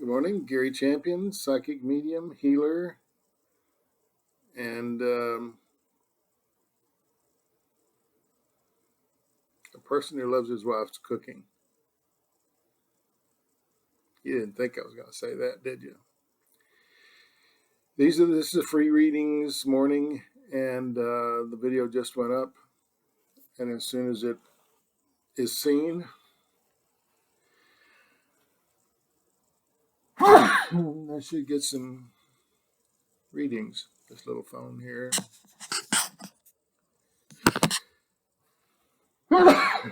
Good morning, Gary Champion, psychic medium, healer, and a person who loves his wife's cooking. You didn't think I was going to say that, did you? This is a free reading this morning, and the video just went up. And as soon as it is seen, I should get some readings. This little phone here.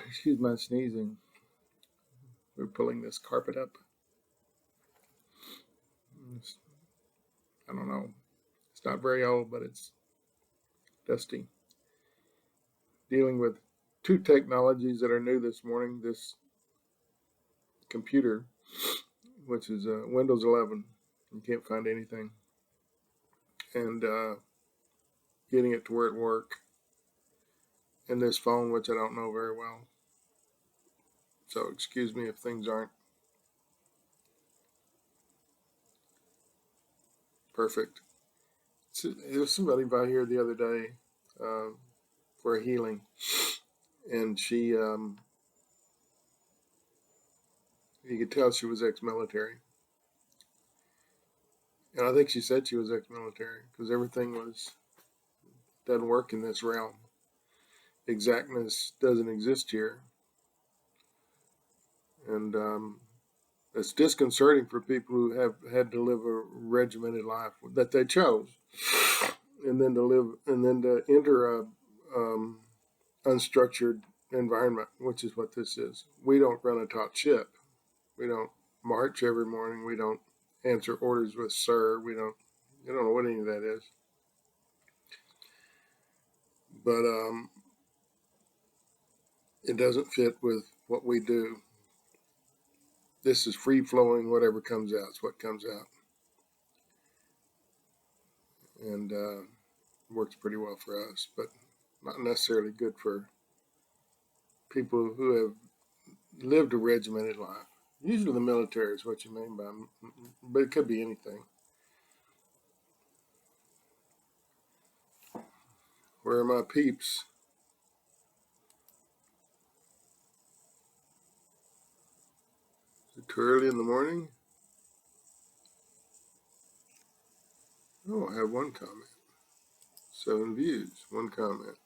Excuse my sneezing. We're pulling this carpet up. I don't know. It's not very old, but it's dusty. Dealing with two technologies that are new this morning. This computer, which is Windows 11. You can't find anything. And getting it to where it work. And this phone, which I don't know very well. So excuse me if things aren't perfect. There was somebody by here the other day for a healing. And she, you could tell she was ex-military. And I think she said she was ex-military because everything doesn't work in this realm. Exactness doesn't exist here. And it's disconcerting for people who have had to live a regimented life that they chose, and then to enter a unstructured environment, which is what this is. We don't run a taut ship. We don't march every morning. We don't answer orders with sir. You don't know what any of that is. But it doesn't fit with what we do. This is free flowing. Whatever comes out is what comes out. And works pretty well for us, but not necessarily good for people who have lived a regimented life. Usually the military is what you mean by, but it could be anything. Where are my peeps? Is it too early in the morning? Oh, I have one comment. 7 views, one comment.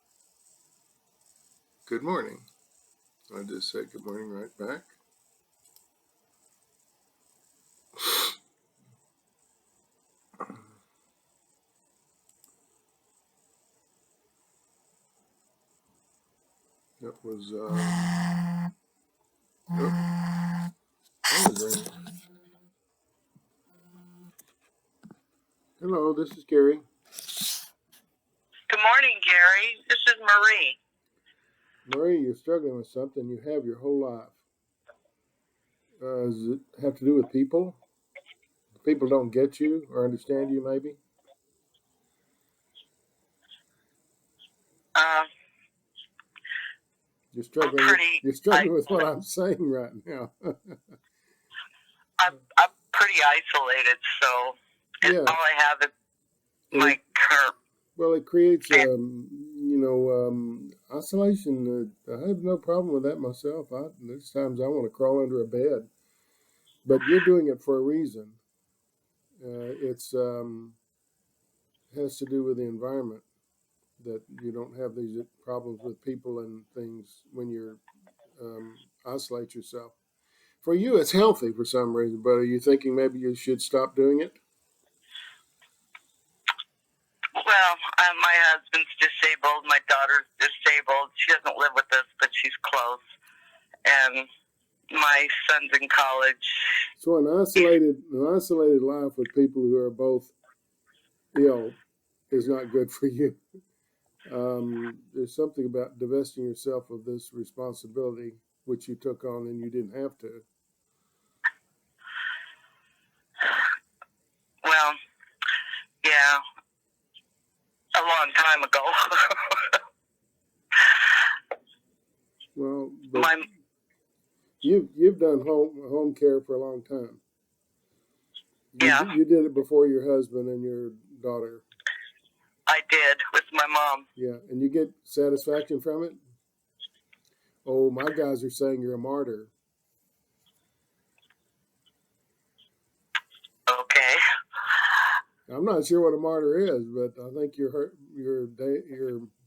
Good morning. I just said good morning right back. That was, that was ringing. Hello, this is Gary. Good morning, Gary. This is Marie. Marie, you're struggling with something you have your whole life. Does it have to do with people? People don't get you or understand you, maybe? You're struggling with what I'm saying right now. I'm pretty isolated, so yeah. All I have is my current. Well, it creates, isolation. I have no problem with that myself. There's times I want to crawl under a bed, but you're doing it for a reason. It has to do with the environment, that you don't have these problems with people and things when you isolate yourself. For you, it's healthy for some reason, but are you thinking maybe you should stop doing it? Well, my husband's disabled. My daughter's disabled. She doesn't live with us, but she's close. And my son's in college. So an isolated life with people who are both ill is not good for you. There's something about divesting yourself of this responsibility, which you took on and you didn't have to. Well, yeah, a long time ago. Well, but you've done home care for a long time. Yeah. You did it before your husband and your daughter. I did with my mom. Yeah, and you get satisfaction from it. Oh, my guys are saying you're a martyr. Okay. I'm not sure what a martyr is, but I think you're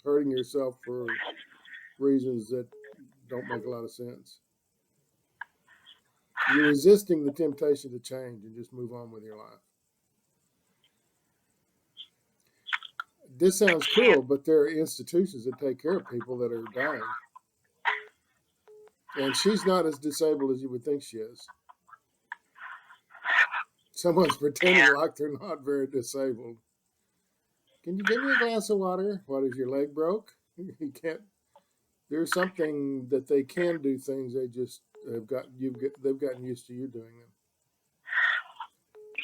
hurting yourself for reasons that don't make a lot of sense. You're resisting the temptation to change and just move on with your life. This sounds cruel, but there are institutions that take care of people that are dying. And she's not as disabled as you would think she is. Someone's pretending like they're not very disabled. Can you give me a glass of water? What, is your leg broke? You can't. There's something that they can do things they just they've gotten used to you doing them.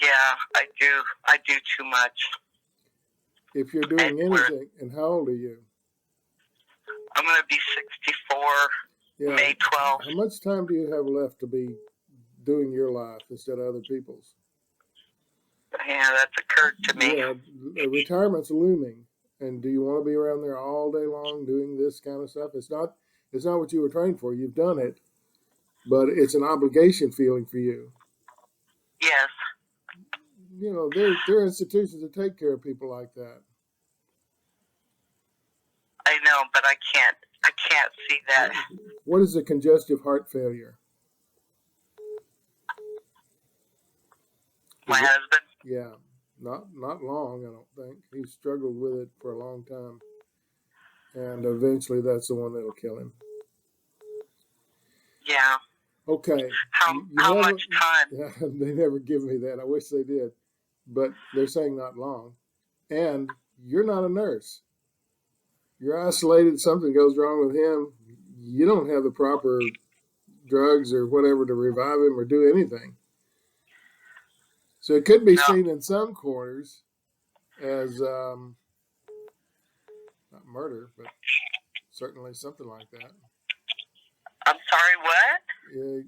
Yeah, I do. I do too much. If you're doing anything, and how old are you? I'm going to be 64 May 12th. How much time do you have left to be doing your life instead of other people's? Yeah, that's occurred to me. Yeah, retirement's looming. And do you want to be around there all day long doing this kind of stuff? It's not what you were trained for. You've done it, but it's an obligation feeling for you. Yes. You know, there are institutions that take care of people like that. I know, but I can't see that. What is a congestive heart failure? My husband? Yeah, not long, I don't think. He struggled with it for a long time. And eventually that's the one that'll kill him. Yeah. Okay. How much time? Yeah, they never give me that. I wish they did. But they're saying not long. And you're not a nurse. You're isolated. Something goes wrong with him. You don't have the proper drugs or whatever to revive him or do anything. So it could be seen in some quarters as not murder, but certainly something like that. I'm sorry, what?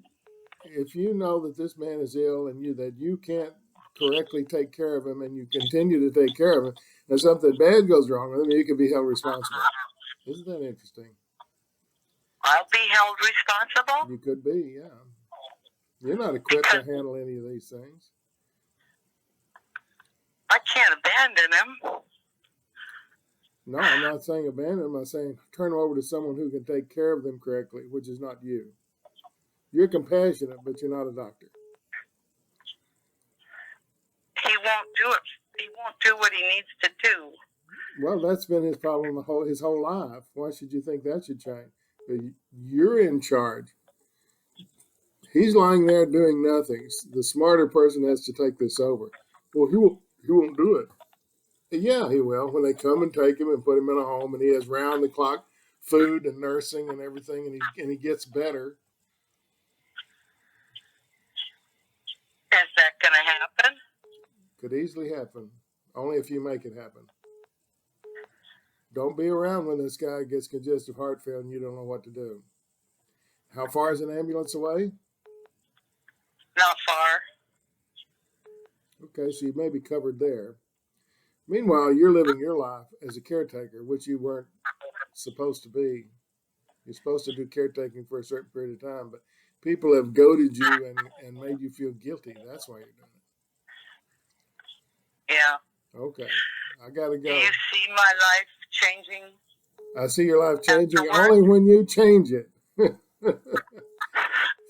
If you know that this man is ill and that you can't correctly take care of him and you continue to take care of him, and something bad goes wrong with him, you can be held responsible. Isn't that interesting? I'll be held responsible? You could be, yeah. You're not equipped to handle any of these things. I can't abandon him. No, I'm not saying abandon him. I'm saying turn him over to someone who can take care of them correctly, which is not you. You're compassionate, but you're not a doctor. He won't do it. He won't do what he needs to do. Well, that's been his problem his whole life. Why should you think that should change? But you're in charge. He's lying there doing nothing. The smarter person has to take this over. Well, he won't do it. Yeah, he will. When they come and take him and put him in a home, and he has round the clock food and nursing and everything, and he gets better. Is that going to happen? Could easily happen. Only if you make it happen. Don't be around when this guy gets congestive heart failure and you don't know what to do. How far is an ambulance away? Not far. Okay, so you may be covered there. Meanwhile, you're living your life as a caretaker, which you weren't supposed to be. You're supposed to do caretaking for a certain period of time, but people have goaded you and made you feel guilty. That's why you're doing it. Yeah. Okay. I got to go. Do you see my life changing? I see your life changing only when you change it.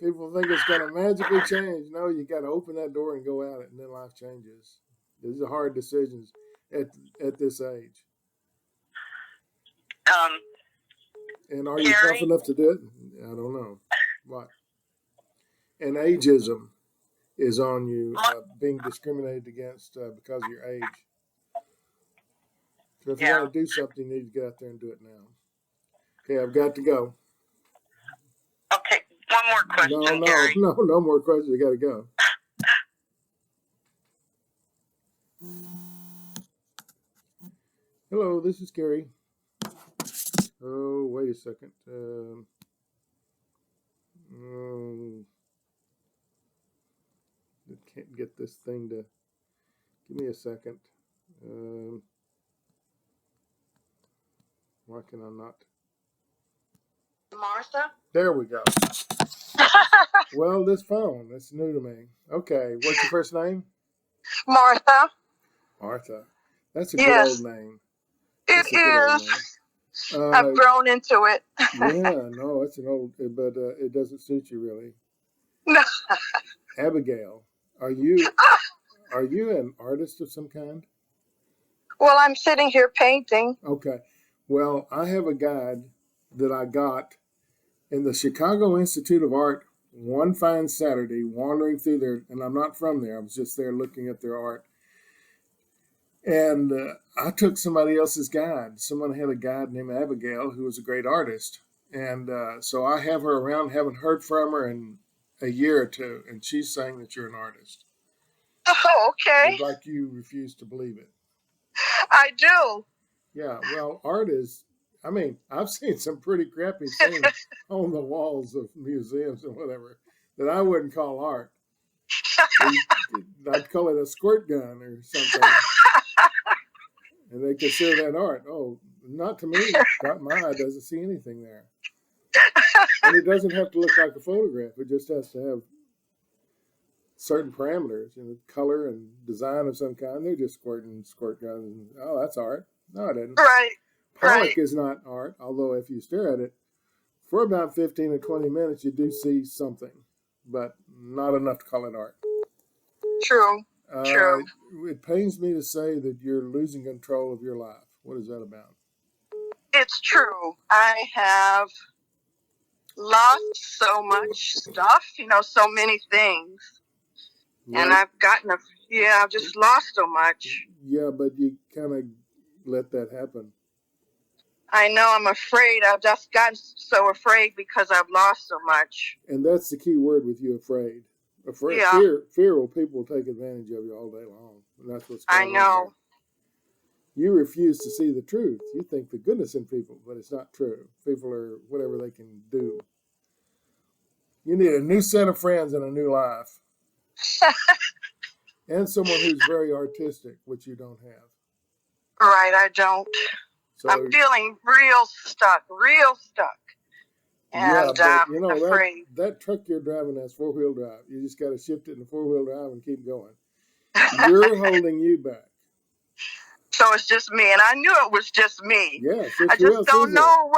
People think it's going to magically change. No, you got to open that door and go at it, and then life changes. These are hard decisions at this age. And are you tough enough to do it? I don't know. What? And ageism is on you, being discriminated against because of your age. So if you want to do something, you need to get out there and do it now. Okay, I've got to go. Okay, one more question, Gary. No more questions. I got to go. Hello, this is Gary. Oh, wait a second. get this thing to. Give me a second. Why can I not? Martha? There we go. Well, this phone, it's new to me. Okay, what's your first name? Martha. Martha. That's a good old name. It is. I've grown into it. Yeah, no, it's an old, but it doesn't suit you really. No. Abigail, are you an artist of some kind? Well, I'm sitting here painting. Okay. Well, I have a guide that I got in the Chicago Institute of Art one fine Saturday, wandering through there, and I'm not from there. I was just there looking at their art. And I took somebody else's guide. Someone had a guide named Abigail who was a great artist. And so I have her around, haven't heard from her in a year or two, and she's saying that you're an artist. Oh, okay. It's like you refuse to believe it. I do. Yeah, well, art is, I mean, I've seen some pretty crappy things on the walls of museums and whatever that I wouldn't call art. I'd call it a squirt gun or something. And they consider that art. Oh, not to me. My eye doesn't see anything there. And it doesn't have to look like a photograph. It just has to have certain parameters, color and design of some kind. They're just squirting squirt guns. Oh, that's art. No, it isn't. Right. Pollock is not art, although if you stare at it for about 15 or 20 minutes, you do see something, but not enough to call it art. True. True. It pains me to say that you're losing control of your life. What is that about? It's true. I have lost so much stuff, so many things. Right. And I've I've just lost so much. Yeah, but you kind of let that happen. I know, I'm afraid. I've just gotten so afraid because I've lost so much. And that's the key word with you, afraid. Yeah. Fear will people will take advantage of you all day long. And that's what's going on. I know. You refuse to see the truth. You think the goodness in people, but it's not true. People are whatever they can do. You need a new set of friends and a new life. And someone who's very artistic, which you don't have. Right, I don't. So, I'm feeling real stuck. And yeah, but afraid. That truck you're driving has four-wheel drive. You just got to shift it in the four-wheel drive and keep going. You're holding you back. So it's just me, and I knew it was just me. Yes, I just don't know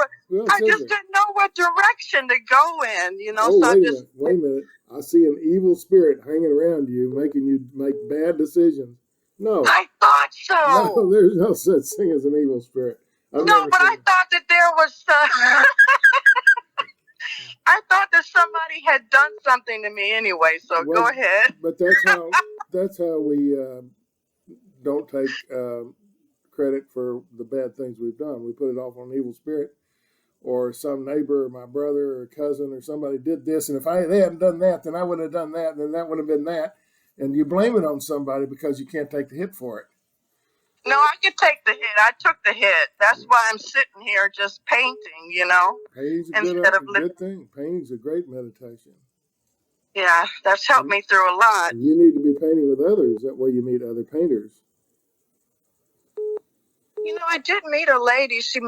I just didn't know what direction to go in, Oh, so wait a minute. I see an evil spirit hanging around you, making you make bad decisions. No. I thought so. No, there's no such thing as an evil spirit. I thought that there was. I thought that somebody had done something to me anyway. So go ahead. But that's how we don't take credit for the bad things we've done. We put it off on an evil spirit, or some neighbor, or my brother, or cousin, or somebody did this, and if they hadn't done that, then I would have done that, and then that would have been that, and you blame it on somebody because you can't take the hit for it. No, I could take the hit. I took the hit. That's why I'm sitting here just painting, Painting's a good thing. Painting's a great meditation. Yeah, that's helped me through a lot. You need to be painting with others. That way you meet other painters. I did meet a lady. She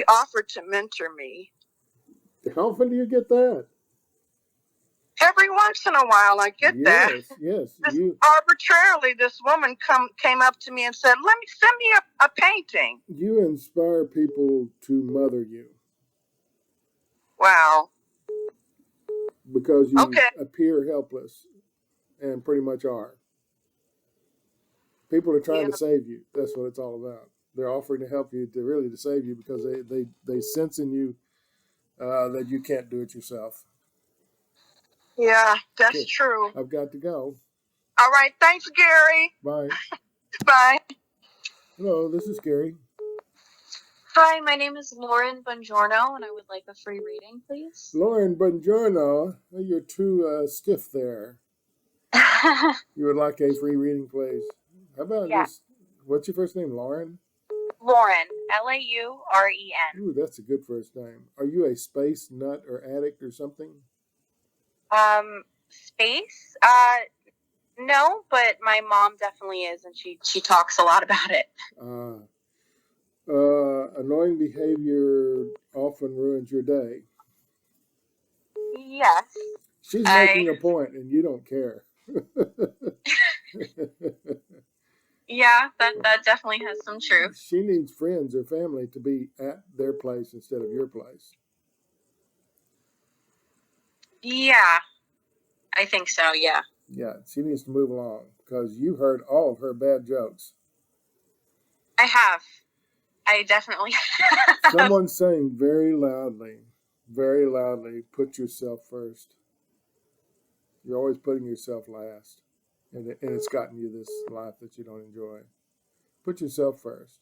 offered to mentor me. How often do you get that? Every once in a while, I get that. Yes. Arbitrarily, this woman came up to me and said, send me a painting. You inspire people to mother you. Wow. Because you appear helpless, and pretty much are. People are trying to save you. That's what it's all about. They're offering to help you, to save you, because they sense in you that you can't do it yourself. Yeah, that's true. I've got to go. All right. Thanks, Gary. Bye. Bye. Hello, this is Gary. Hi, my name is Lauren Bongiorno, and I would like a free reading, please. Lauren Bongiorno, you're too stiff there. You would like a free reading, please? How about this? What's your first name, Lauren? Lauren, Lauren. Ooh, that's a good first name. Are you a space nut or addict or something? Space? No, but my mom definitely is, and she talks a lot about it. Annoying behavior often ruins your day. Yes. She's making a point, and you don't care. Yeah, that definitely has some truth. She needs friends or family to be at their place instead of your place. Yeah, I think so, yeah. Yeah, she needs to move along because you heard all of her bad jokes. I have. I definitely have. Someone's saying very loudly, put yourself first. You're always putting yourself last. And it's gotten you this life that you don't enjoy. Put yourself first.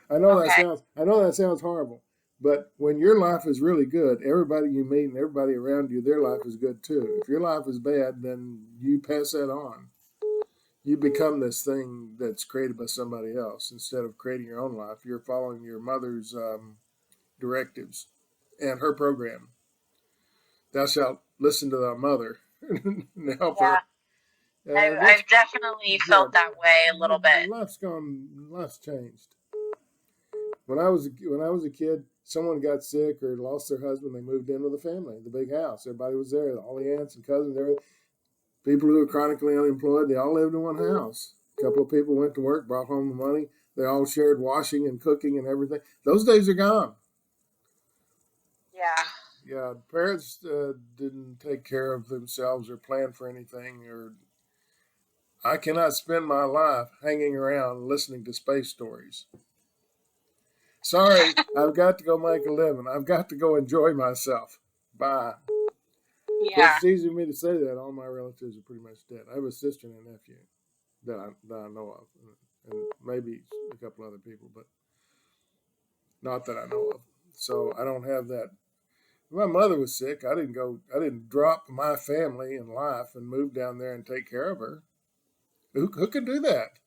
I know that sounds horrible, but when your life is really good, everybody you meet and everybody around you, their life is good too. If your life is bad, then you pass that on. You become this thing that's created by somebody else instead of creating your own life. You're following your mother's directives and her program. Thou shalt listen to thy mother and help her. I've definitely felt that way a little bit. Life's changed. When I was a kid, someone got sick or lost their husband. They moved in with a family, the big house. Everybody was there, all the aunts and cousins, everything. People who were chronically unemployed, they all lived in one house. A couple of people went to work, brought home the money. They all shared washing and cooking and everything. Those days are gone. Yeah. Yeah, parents didn't take care of themselves or plan for anything. Or I cannot spend my life hanging around listening to space stories. Sorry, I've got to go make a living. I've got to go enjoy myself. Bye. Yeah. It's easy for me to say that. All my relatives are pretty much dead. I have a sister and a nephew that I know of, and maybe a couple other people, but not that I know of. So I don't have that. My mother was sick. I didn't drop my family and life and move down there and take care of her. Who could do that?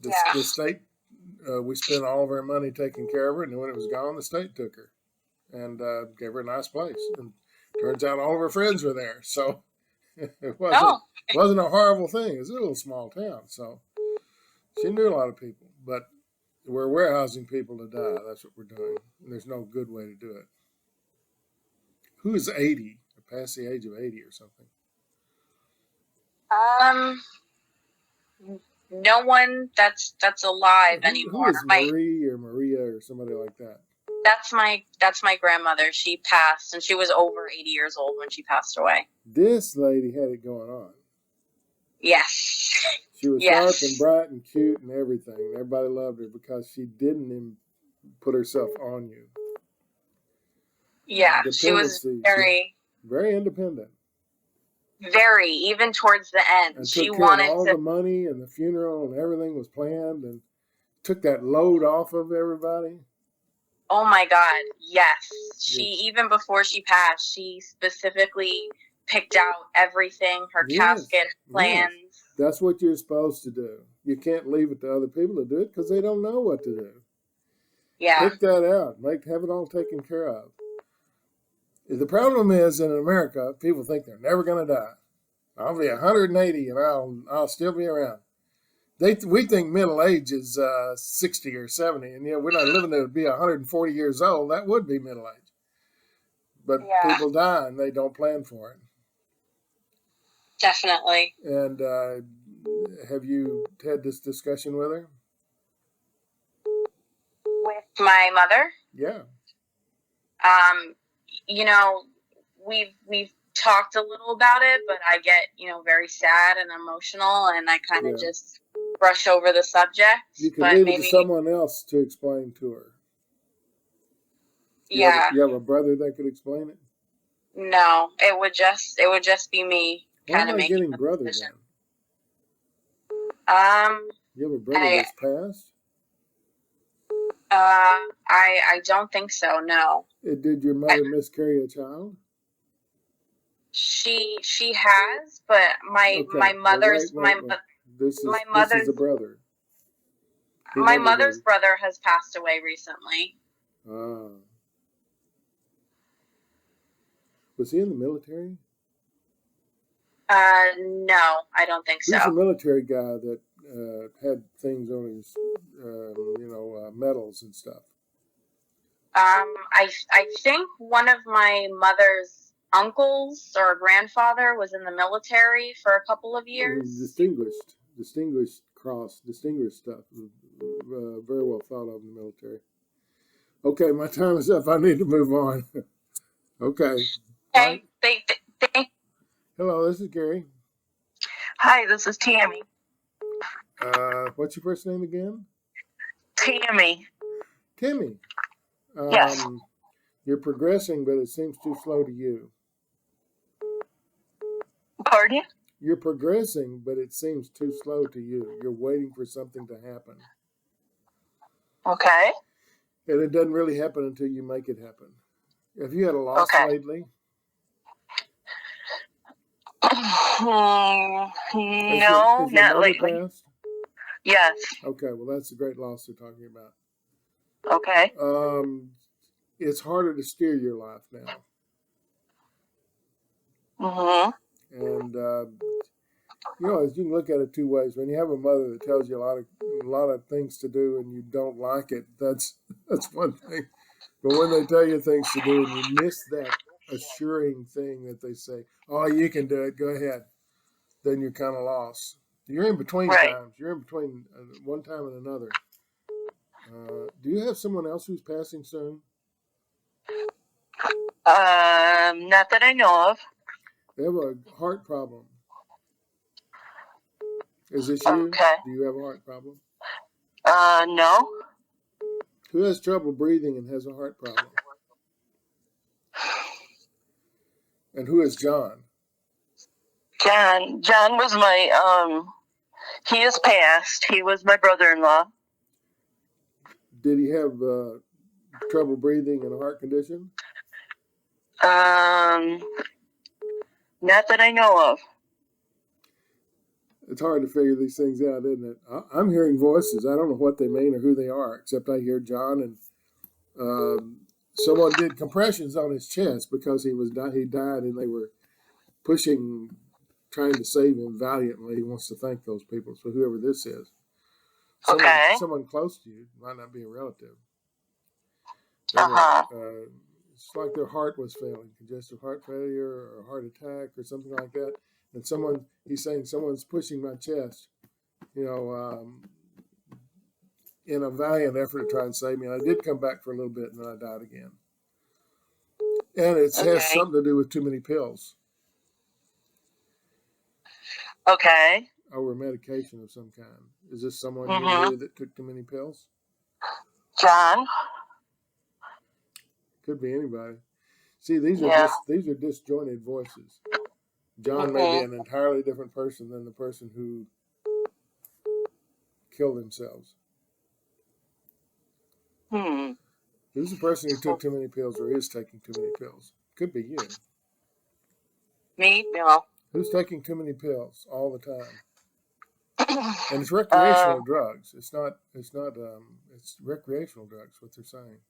The state, we spent all of our money taking care of her, and when it was gone, the state took her and gave her a nice place. And turns out all of her friends were there, so it wasn't a horrible thing. It was a little small town, so she knew a lot of people. But we're warehousing people to die. That's what we're doing. And there's no good way to do it. Who is 80 or past the age of 80 or something? No one that's alive anymore. Who is Marie or Maria or somebody like that? That's my grandmother. She passed, and she was over 80 years old when she passed away. This lady had it going on. Yes. She was sharp and bright and cute and everything. Everybody loved her because she didn't even put herself on you. Yeah, she was very independent. Very, even towards the end. And she took care wanted of all the money and the funeral and everything was planned and took that load off of everybody. Oh my God, yes. She, even before she passed, she specifically picked out everything, her casket, her plans. Yes. That's what you're supposed to do. You can't leave it to other people to do it because they don't know what to do. Yeah. Pick that out. Have it all taken care of. The problem is in America, people think they're never going to die. I'll be 180 and I'll still be around. We think middle age is 60 or 70, and we're not living to be 140 years old. That would be middle age. But people die and they don't plan for it. Definitely. And have you had this discussion with her? With my mother? Yeah. We've talked a little about it, but I get, very sad and emotional, and I kind of just brush over the subject. You can leave it to someone else to explain to her. You have a brother that could explain it? No, it would just be me. Why am I getting brother then? You have a brother that's passed? I don't think so. No. Did your mother miscarry a child? She has, but my mother's This is a brother. My mother's brother has passed away recently. Was he in the military? No, I don't think so. He's a military guy that had things on his, medals and stuff. I think one of my mother's uncles or grandfather was in the military for a couple of years. Distinguished cross, distinguished stuff. Very well thought of in the military. Okay, my time is up. I need to move on. Okay. Okay. Hello, this is Gary. Hi, this is Tammy. What's your first name again? Tammy. Timmy. Yes. You're progressing, but it seems too slow to you. Pardon? You're progressing, but it seems too slow to you. You're waiting for something to happen. Okay. And it doesn't really happen until you make it happen. Have you had a loss lately? No, has your not lately. Passed? Yes. Okay, well, that's a great loss they're talking about. Okay. It's harder to steer your life now. Mm-hmm. And you can look at it two ways. When you have a mother that tells you a lot of things to do and you don't like it, that's one thing. But when they tell you things to do and you miss that assuring thing that they say, "Oh, you can do it. Go ahead," then you're kind of lost. You're in between times. You're in between one time and another. Do you have someone else who's passing soon? Not that I know of. They have a heart problem. Is this you? Okay. Do you have a heart problem? No. Who has trouble breathing and has a heart problem? And who is John? John was my, he is passed. He was my brother-in-law. Did he have trouble breathing and a heart condition? Not that I know of. It's hard to figure these things out, isn't it? I'm hearing voices. I don't know what they mean or who they are, except I hear John, and someone did compressions on his chest because he died, and they were trying to save him valiantly. He wants to thank those people. So whoever this is, someone close to you, might not be a relative. It's like their heart was failing, congestive heart failure or a heart attack or something like that. And he's saying someone's pushing my chest, in a valiant effort to try and save me. And I did come back for a little bit, and then I died again. And it has something to do with too many pills. Okay. Over medication of some kind. Is this someone you knew that took too many pills? John. Could be anybody. See, these are disjointed voices. John may be an entirely different person than the person who killed themselves. Who's the person who took too many pills or is taking too many pills? Could be you. Me? No. Who's taking too many pills all the time? And it's recreational drugs. It's recreational drugs, what they're saying.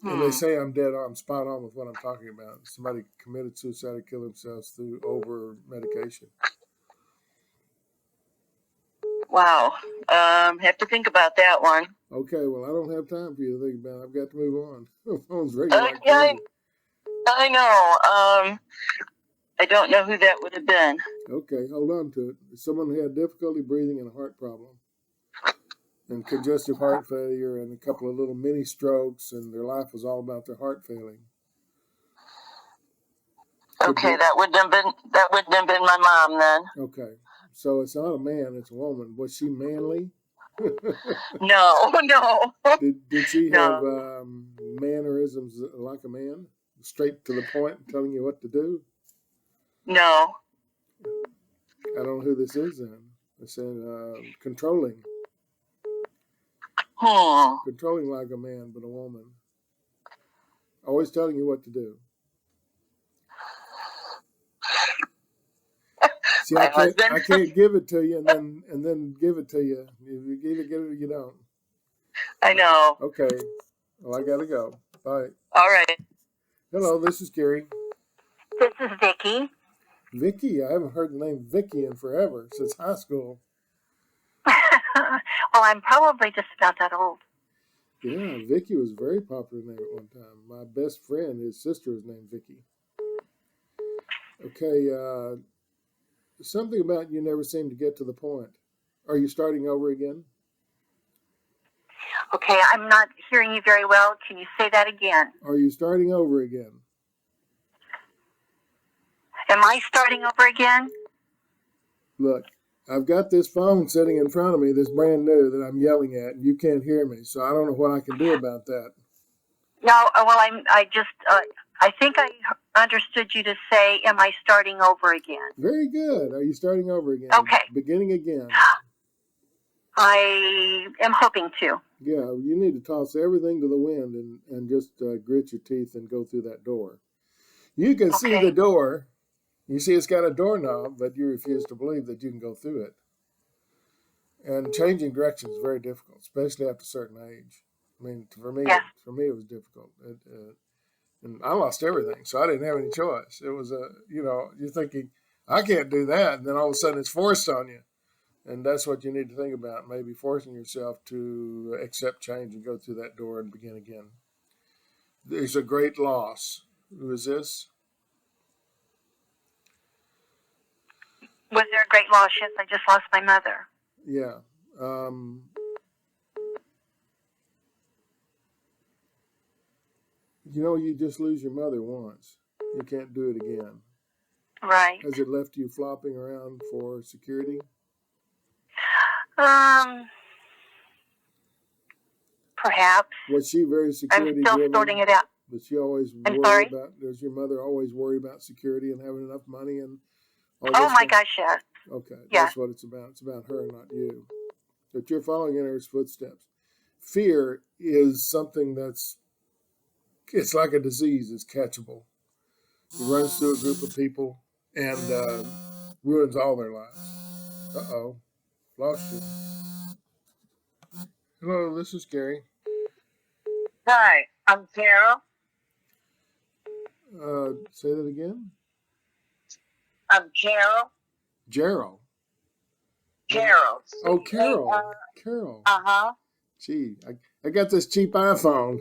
And they say I'm dead on, spot on with what I'm talking about. Somebody committed suicide or killed themselves through over medication. Wow. Have to think about that one. Okay, well, I don't have time for you to think about it. I've got to move on. The phone's ringing like crazy. I know. I don't know who that would have been. Okay, hold on to it. Someone who had difficulty breathing and a heart problem, and congestive heart failure, and a couple of little mini strokes, and their life was all about their heart failing. Okay, that wouldn't have been my mom then. Okay, so it's not a man; it's a woman. Was she manly? No. Did she have mannerisms like a man, straight to the point, telling you what to do? No. I don't know who this is then. It said controlling. Controlling like a man, but a woman. Always telling you what to do. See, I can't give it to you and then give it to you. You either get it or you don't. I know. Okay. Well, I gotta go. Bye. All right. Hello, this is Gary. This is Vicki. Vicki? I haven't heard the name Vicki in forever, since high school. Well, I'm probably just about that old. Yeah, Vicki was a very popular name at one time. My best friend, his sister was named Vicki. Okay, something about you never seem to get to the point. Are you starting over again? Okay, I'm not hearing you very well. Can you say that again? Are you starting over again? Am I starting over again? Look, I've got this phone sitting in front of me that's brand new that I'm yelling at, and you can't hear me, so I don't know what I can do about that. No, well, I think I understood you to say, am I starting over again? Very good. Are you starting over again? Okay. Beginning again. I am hoping to. Yeah, you need to toss everything to the wind and just grit your teeth and go through that door. You can see the door. You see it's got a doorknob, but you refuse to believe that you can go through it. And changing direction is very difficult, especially after a certain age. I mean, for me, it was difficult. And I lost everything, so I didn't have any choice. It was you're thinking, I can't do that, and then all of a sudden it's forced on you. And that's what you need to think about, maybe forcing yourself to accept change and go through that door and begin again. There's a great loss. Who is this? Was there a great loss? Yes, I just lost my mother. Yeah. You just lose your mother once. You can't do it again. Right. Has it left you flopping around for security? Perhaps. Was she very security driven? I'm still sorting it out. But she always worry about, does your mother always worry about security and having enough money and all this my gosh, yes. Okay, that's what it's about. It's about her, not you. But you're following in her footsteps. Fear is something it's like a disease. It's catchable. It runs through a group of people and ruins all their lives. Uh-oh, lost you. Hello, this is Gary. Hi, I'm Carol. Say that again. I'm Carol. Gerald. Carol. Oh, Carol. Carol. Uh-huh. Gee, I got this cheap iPhone.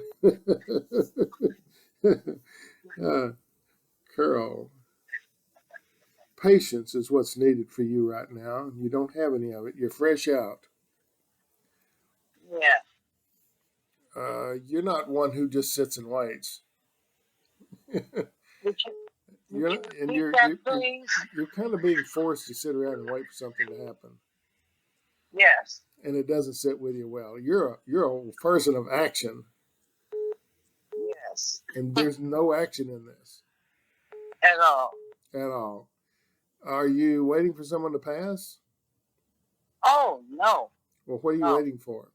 Carol. Patience is what's needed for you right now. You don't have any of it. You're fresh out. Yeah. You're not one who just sits and waits. You're kind of being forced to sit around and wait for something to happen. Yes. And it doesn't sit with you well. You're a person of action. Yes. And there's no action in this. At all. At all. Are you waiting for someone to pass? Oh, no. Well, what are you waiting for?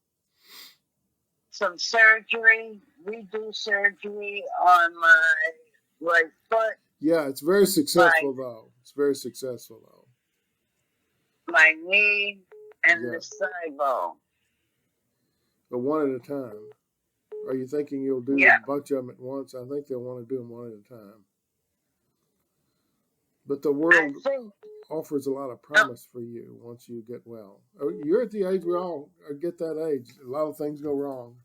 Some surgery, redo surgery on my right foot. Yeah, it's very successful, though. It's very successful, though. My knee and the side bone. But one at a time. Are you thinking you'll do a bunch of them at once? I think they'll want to do them one at a time. But the world offers a lot of promise for you once you get well. You're at the age we all get that age. A lot of things go wrong.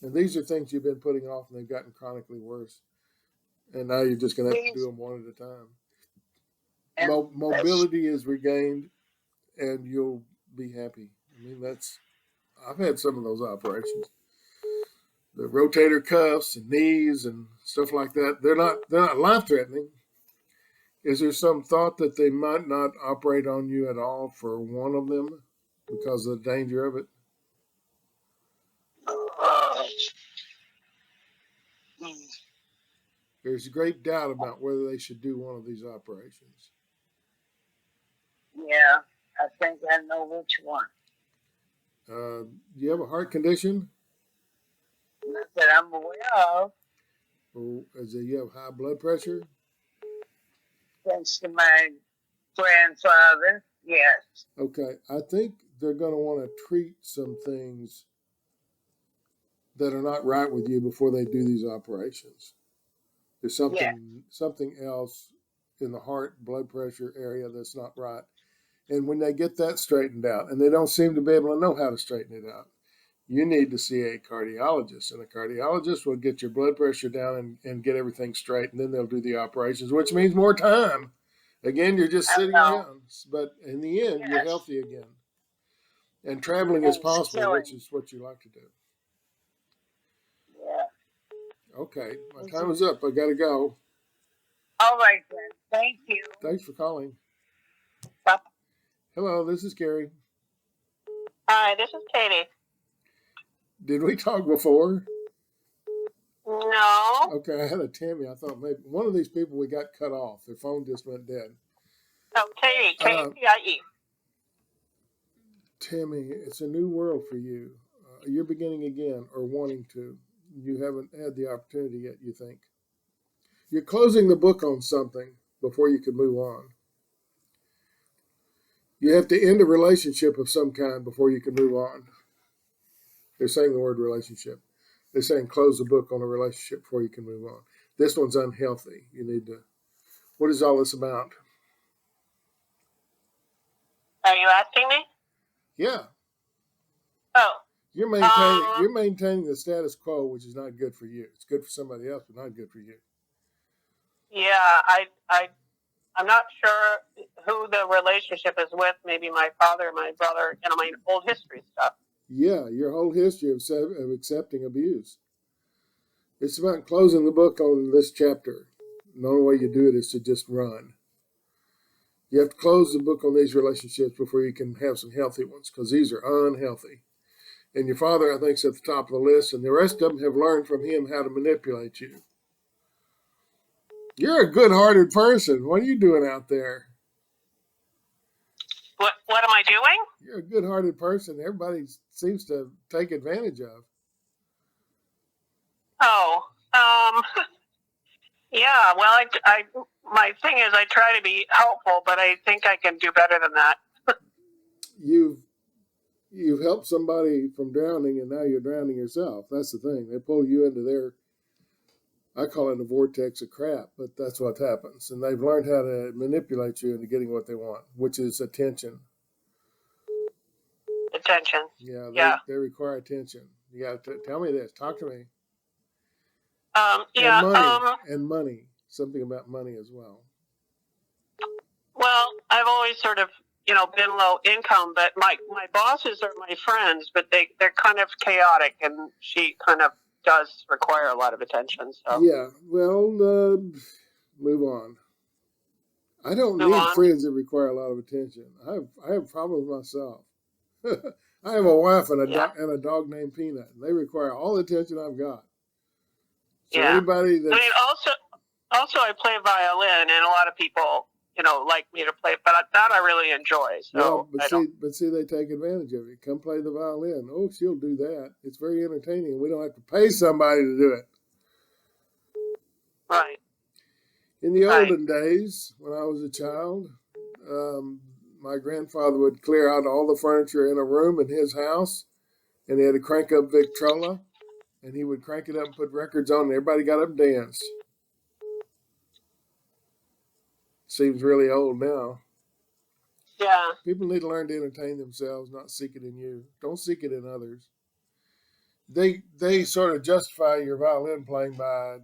And these are things you've been putting off and they've gotten chronically worse. And now you're just going to have to do them one at a time. Mobility is regained and you'll be happy. I mean, I've had some of those operations. The rotator cuffs and knees and stuff like that, they're not life-threatening. Is there some thought that they might not operate on you at all for one of them because of the danger of it? There's a great doubt about whether they should do one of these operations. Yeah, I think I know which one. Do you have a heart condition? Not that I'm aware of. Or you have high blood pressure? Thanks to my grandfather, yes. Okay, I think they're going to want to treat some things that are not right with you before they do these operations. There's something else in the heart, blood pressure area that's not right. And when they get that straightened out, and they don't seem to be able to know how to straighten it out, you need to see a cardiologist. And a cardiologist will get your blood pressure down and get everything straight, and then they'll do the operations, which means more time. Again, you're just sitting around. But in the end, you're healthy again. And traveling is possible, which is what you like to do. Yeah. Okay, my time is up. I got to go. All right, then. Thank you. Thanks for calling. Bye. Hello, this is Gary. Hi, this is Katie. Did we talk before? No. Okay, I had a Tammy. I thought maybe one of these people we got cut off. Their phone just went dead. Oh, Katie. K-A-T-I-E. Tammy, it's a new world for you. You're beginning again or wanting to. You haven't had the opportunity yet, you think. You're closing the book on something before you can move on. You have to end a relationship of some kind before you can move on. They're saying the word relationship. They're saying close the book on a relationship before you can move on. This one's unhealthy. You need to. What is all this about? Are you asking me? Yeah. Oh. You're maintaining the status quo, which is not good for you. It's good for somebody else, but not good for you. Yeah, I'm not sure who the relationship is with. Maybe my father, my brother, my old history stuff. Yeah, your whole history of accepting abuse. It's about closing the book on this chapter. The only way you do it is to just run. You have to close the book on these relationships before you can have some healthy ones, because these are unhealthy. And your father, I think, is at the top of the list, and the rest of them have learned from him how to manipulate you. You're a good-hearted person. What are you doing out there? What am I doing? You're a good-hearted person. Everybody seems to take advantage of. Oh, yeah. Well, my thing is, I try to be helpful, but I think I can do better than that. You've helped somebody from drowning, and now you're drowning yourself. That's the thing. They pull you into their, I call it a vortex of crap, but that's what happens. And they've learned how to manipulate you into getting what they want, which is attention. Attention. Yeah, they require attention. You got to tell me this. Talk to me. Yeah. And money. Something about money as well. Well, I've always sort of, been low income, but my bosses are my friends, but they're kind of chaotic, and she kind of does require a lot of attention. So yeah, well, move on. I don't need friends that require a lot of attention. I have problems myself. I have a wife and a dog named Peanut, and they require all the attention I've got. So anybody that also I play violin, and a lot of people like me to play, but that I really enjoy. So but see, they take advantage of it. Come play the violin. Oh, she'll do that. It's very entertaining. We don't have to pay somebody to do it. Right. In the olden days, when I was a child, my grandfather would clear out all the furniture in a room in his house, and he had to crank up Victrola, and he would crank it up and put records on, and everybody got up and danced. Seems really old now. Yeah. People need to learn to entertain themselves, not seek it in you. Don't seek it in others. They sort of justify your violin playing by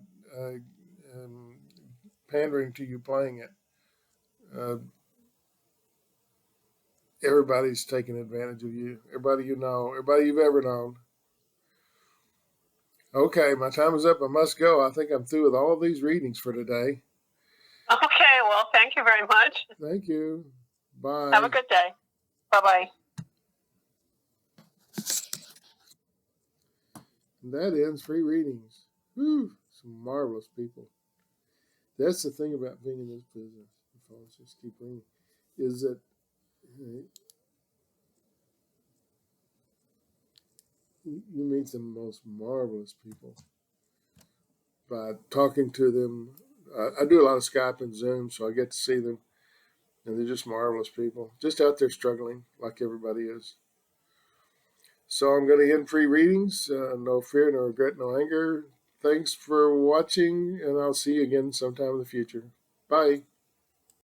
pandering to you playing it. Everybody's taking advantage of you. Everybody you know, everybody you've ever known. Okay, my time is up. I must go. I think I'm through with all of these readings for today. Okay, well, thank you very much. Thank you. Bye. Have a good day. Bye-bye. And that ends free readings. Whew, some marvelous people. That's the thing about being in this business. The phones just keep ringing. Is that you meet the most marvelous people by talking to them. I do a lot of Skype and Zoom, so I get to see them. And they're just marvelous people, just out there struggling like everybody is. So I'm going to end free readings. No fear, no regret, no anger. Thanks for watching, and I'll see you again sometime in the future. Bye.